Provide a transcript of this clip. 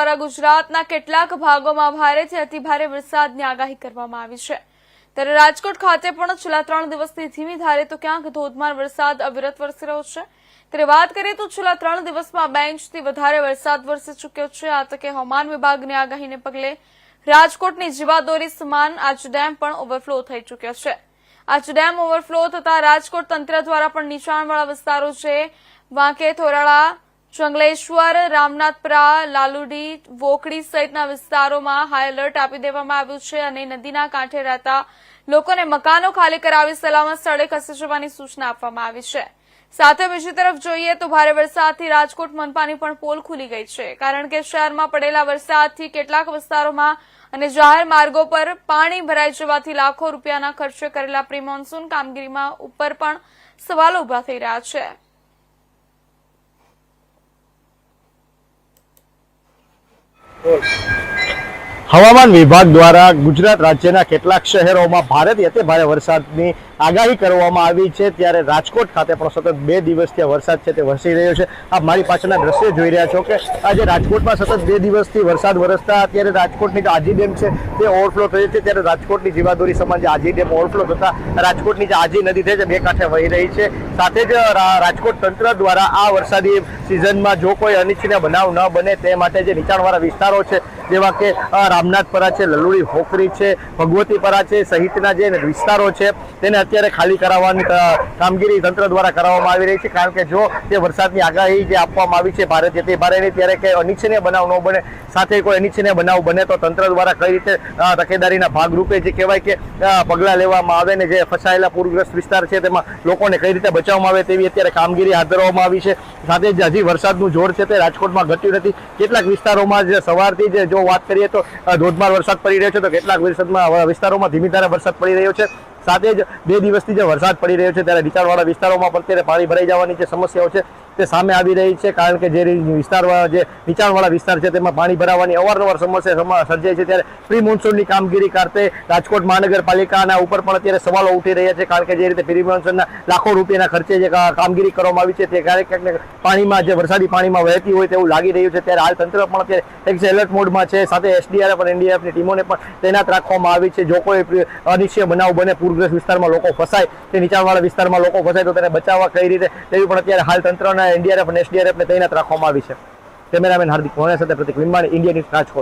દ્વારા ગુજરાતના કેટલાક ભાગોમાં ભારેથી અતિભારે વરસાદની આગાહી કરવામાં આવી છે। ત્યારે રાજકોટ ખાતે પણ છેલ્લા 3 દિવસથી ધીમી ધારે તો ક્યાંક ધોધમાર વરસાદ અવિરત વરસી રહ્યો છે। ત્યારે વાત કરીએ તો છેલ્લા 3 દિવસમાં 2 ઇંચથી વધારે વરસાદ વરસી ચૂક્યો છે। આ તકે હવામાન વિભાગની આગાહીને પગલે રાજકોટની જીવાદોરી સમાન આજ ડેમ પણ ઓવરફ્લો થઈ ચૂક્યો છે। આજ ડેમ ઓવરફ્લો થતા રાજકોટ તંત્ર દ્વારા પણ નીચાણવાળા વિસ્તારો છે વાંકે, થોરાળા, જંગલેશ્વર, રામનાથપરા, લાલુડી, વોકડી સહિતના વિસ્તારોમાં હાઈ એલર્ટ આપી દેવામાં આવ્યું છે અને નદીના કાંઠે રહેતા લોકોને મકાનો ખાલી કરાવી સલામત સ્થળે ખસી જવાની સૂચના આપવામાં આવી છે। સાથે બીજી તરફ જોઈએ તો ભારે વરસાદથી રાજકોટ મનપાની પણ પોલ ખુલી ગઈ છે, કારણ કે શહેરમાં પડેલા વરસાદથી કેટલાક વિસ્તારોમાં અને જાહેર માર્ગો પર પાણી ભરાઈ જવાથી લાખો રૂપિયાના ખર્ચે કરેલા પ્રી મોન્સૂન કામગીરીમાં ઉપર પણ સવાલો ઉભા થઈ રહ્યા છે। હવામાન વિભાગ દ્વારા ગુજરાત રાજ્યના કેટલાક શહેરોમાં ભારેથી અતિ ભારે વરસાદની આગાહી કરવામાં આવી છે। ત્યારે રાજકોટ ખાતે પણ સતત 2 દિવસથી વરસાદ છે તે વરસી રહ્યો છે। આપ મારી પાછળના દ્રશ્ય જોઈ રહ્યા છો કે આજે રાજકોટમાં સતત 2 દિવસથી વરસાદ વરસતા અત્યારે રાજકોટની જે આજી ડેમ છે તે ઓવરફ્લો થયો છે। ત્યારે રાજકોટની જીવાદોરી સમાન જે આજી ડેમ ઓવરફ્લો થતા રાજકોટની જે આજી નદી છે બે કાંઠે વહી રહી છે। સાથે જ રાજકોટ તંત્ર દ્વારા આ વરસાદી સિઝનમાં જો કોઈ અનિચ્છનીય બનાવ ન બને તે માટે જે નીચાણવાળા વિસ્તારો છે જેવા કે રામનાથપરા છે, લલુડી હોકરી છે, ભગવતીપરા છે સહિતના જે વિસ્તારો છે તેને અત્યારે ખાલી કરાવવાની કામગીરી તંત્ર દ્વારા કરવામાં આવી રહી છે। કારણ કે જો તે વરસાદની આગાહી જે આપવામાં આવી છે ભારેથી અતિ ભારેની, ત્યારે કે અનિચ્છનીય બનાવ ન બને, સાથે કોઈ અનિચ્છનીય બનાવ બને તો તંત્ર દ્વારા કઈ રીતે તકેદારીના ભાગરૂપે જે કહેવાય કે પગલાં લેવામાં આવે ને જે ફસાયેલા પૂરગ્રસ્ત વિસ્તાર છે તેમાં લોકોને કઈ રીતે બચાવવામાં આવે તેવી અત્યારે કામગીરી હાથ ધરવામાં આવી છે। સાથે જ હજી વરસાદનું જોર છે તે રાજકોટમાં ઘટ્યું નથી। કેટલાક વિસ્તારોમાં જે સવારથી જ જો વાત કરીએ તો ધોધમાર વરસાદ પડી રહ્યો છે તો કેટલાક વિસ્તારોમાં ધીમી ધારે વરસાદ પડી રહ્યો છે। સાથે જ 2 દિવસથી જે વરસાદ પડી રહ્યો છે ત્યારે નીચાણવાળા વિસ્તારોમાં પણ અત્યારે પાણી ભરાઈ જવાની જે સમસ્યાઓ છે તે સામે આવી રહી છે। કારણ કે જે નીચાણવાળા વિસ્તાર છે તેમાં પાણી ભરાવાની અવારનવાર સમસ્યા સર્જાય છે। ત્યારે પ્રી મોન્સૂનની કામગીરી કરતે રાજકોટ મહાનગરપાલિકાના ઉપર પણ અત્યારે સવાલો ઉઠી રહ્યા છે। કારણ કે જે રીતે પ્રી મોન્સૂનના લાખો રૂપિયાના ખર્ચે જે કામગીરી કરવામાં આવી છે તે ક્યારેક પાણીમાં જે વરસાદી પાણીમાં વહેતી હોય તેવું લાગી રહ્યું છે। ત્યારે હાલ તંત્ર પણ અત્યારે એક એલર્ટ મોડમાં છે। સાથે એસડીઆરએફ અને એનડીઆરએફની ટીમોને પણ તૈનાત રાખવામાં આવી છે। જો કોઈ અનિચ્છનીય બનાવ બને, પૂરગ્રસ્ત વિસ્તારમાં લોકો ફસાય, તે નીચાણવાળા વિસ્તારમાં લોકો ફસાય તો તેને બચાવવા કઈ રીતે તેવી પણ અત્યારે હાલ તંત્રના એનડીઆરએફ અને એસડીઆરએફને તૈનાત રાખવામાં આવી છે। કેમેરામેન હાર્દિક મોહના સાથે પ્રતિક લીંબાણી, ઇન્ડિયા ન્યૂઝ, રાજકોટ।